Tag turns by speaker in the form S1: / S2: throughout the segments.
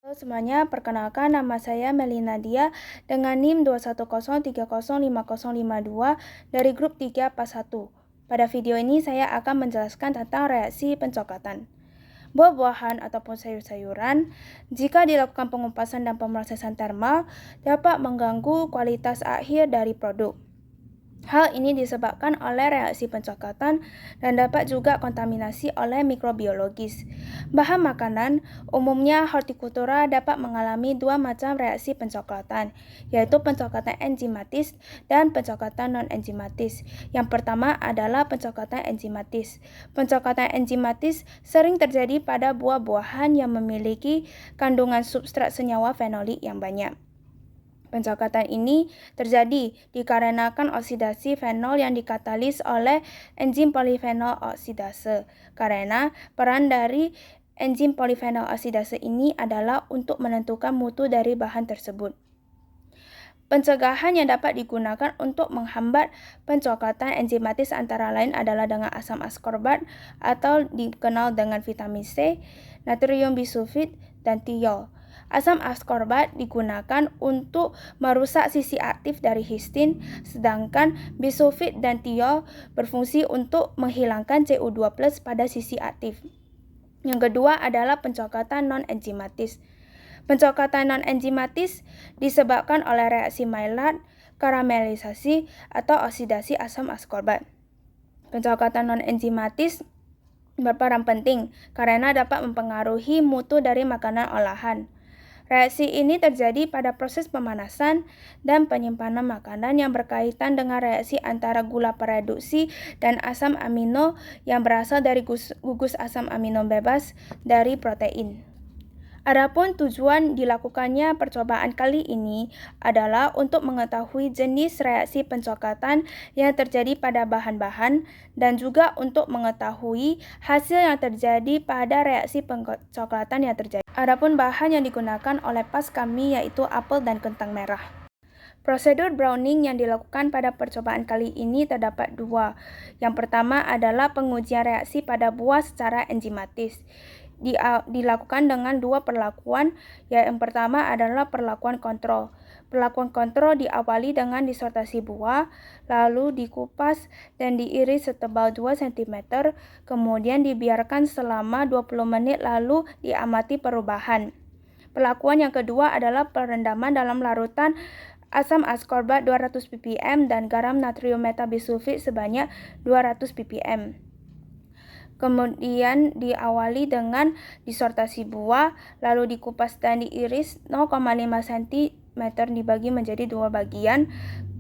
S1: Halo semuanya, perkenalkan nama saya Melina Dia dengan NIM 210305052 dari grup 3 PAS 1. Pada video ini saya akan menjelaskan tentang reaksi pencoklatan. Buah-buahan ataupun sayur-sayuran, jika dilakukan pengupasan dan pemrosesan termal, dapat mengganggu kualitas akhir dari produk. Hal ini disebabkan oleh reaksi pencoklatan dan dapat juga kontaminasi oleh mikrobiologis. Bahan makanan, umumnya hortikultura dapat mengalami dua macam reaksi pencoklatan, yaitu pencoklatan enzimatis dan pencoklatan non-enzimatis. Yang pertama adalah pencoklatan enzimatis. Pencoklatan enzimatis sering terjadi pada buah-buahan yang memiliki kandungan substrat senyawa fenolik yang banyak. Pencoklatan ini terjadi dikarenakan oksidasi fenol yang dikatalis oleh enzim polifenol oksidase. Karena peran dari enzim polifenol oksidase ini adalah untuk menentukan mutu dari bahan tersebut. Pencegahan yang dapat digunakan untuk menghambat pencoklatan enzimatis antara lain adalah dengan asam askorbat atau dikenal dengan vitamin C, natrium bisulfit, dan tiol. Asam askorbat digunakan untuk merusak sisi aktif dari histin, sedangkan bisulfit dan tiol berfungsi untuk menghilangkan CO2+ pada sisi aktif. Yang kedua adalah pencoklatan non-enzimatis. Pencoklatan non-enzimatis disebabkan oleh reaksi Maillard, karamelisasi, atau oksidasi asam askorbat. Pencoklatan non-enzimatis berperan penting karena dapat mempengaruhi mutu dari makanan olahan. Reaksi ini terjadi pada proses pemanasan dan penyimpanan makanan yang berkaitan dengan reaksi antara gula pereduksi dan asam amino yang berasal dari gugus asam amino bebas dari protein. Adapun tujuan dilakukannya percobaan kali ini adalah untuk mengetahui jenis reaksi pencoklatan yang terjadi pada bahan-bahan dan juga untuk mengetahui hasil yang terjadi pada reaksi pencoklatan yang terjadi. Adapun bahan yang digunakan oleh PAS kami yaitu apel dan kentang merah. Prosedur browning yang dilakukan pada percobaan kali ini terdapat dua. Yang pertama adalah pengujian reaksi pada buah secara enzimatis. Dilakukan dengan dua perlakuan, yang pertama adalah perlakuan kontrol. Perlakuan kontrol diawali dengan disortasi buah, lalu dikupas dan diiris setebal 2 cm, kemudian dibiarkan selama 20 menit lalu diamati perubahan. Perlakuan yang kedua adalah perendaman dalam larutan asam askorbat 200 ppm dan garam natrium metabisulfit sebanyak 200 ppm. Kemudian diawali dengan disortasi buah, lalu dikupas dan diiris 0,5 cm dibagi menjadi dua bagian,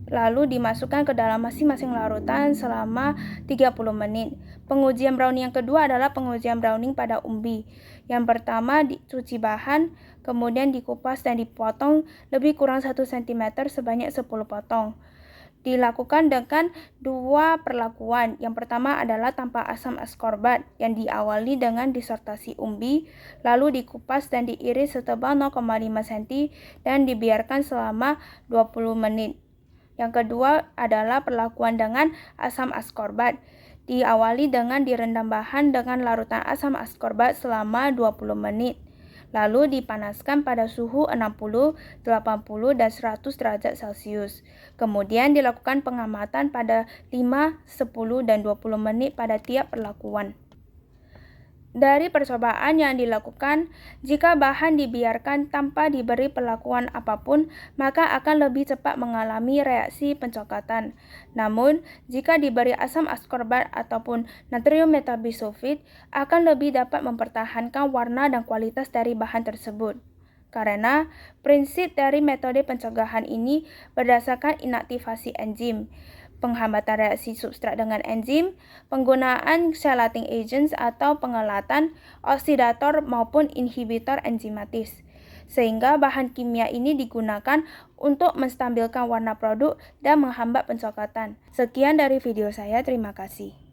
S1: lalu dimasukkan ke dalam masing-masing larutan selama 30 menit. Pengujian browning yang kedua adalah pengujian browning pada umbi. Yang pertama dicuci bahan, kemudian dikupas dan dipotong lebih kurang 1 cm sebanyak 10 potong. Dilakukan dengan dua perlakuan. Yang pertama adalah tanpa asam askorbat yang diawali dengan disortasi umbi, lalu dikupas dan diiris setebal 0,5 cm dan dibiarkan selama 20 menit. Yang kedua adalah perlakuan dengan asam askorbat. Diawali dengan direndam bahan dengan larutan asam askorbat selama 20 menit. Lalu dipanaskan pada suhu 60, 80, dan 100 derajat Celcius. Kemudian dilakukan pengamatan pada 5, 10, dan 20 menit pada tiap perlakuan. Dari percobaan yang dilakukan, jika bahan dibiarkan tanpa diberi perlakuan apapun, maka akan lebih cepat mengalami reaksi pencoklatan. Namun, jika diberi asam askorbat ataupun natrium metabisulfit, akan lebih dapat mempertahankan warna dan kualitas dari bahan tersebut. Karena prinsip dari metode pencegahan ini berdasarkan inaktivasi enzim, penghambatan reaksi substrat dengan enzim, penggunaan chelating agents atau pengelatan, oksidator maupun inhibitor enzimatis. Sehingga bahan kimia ini digunakan untuk menstabilkan warna produk dan menghambat pencoklatan. Sekian dari video saya, terima kasih.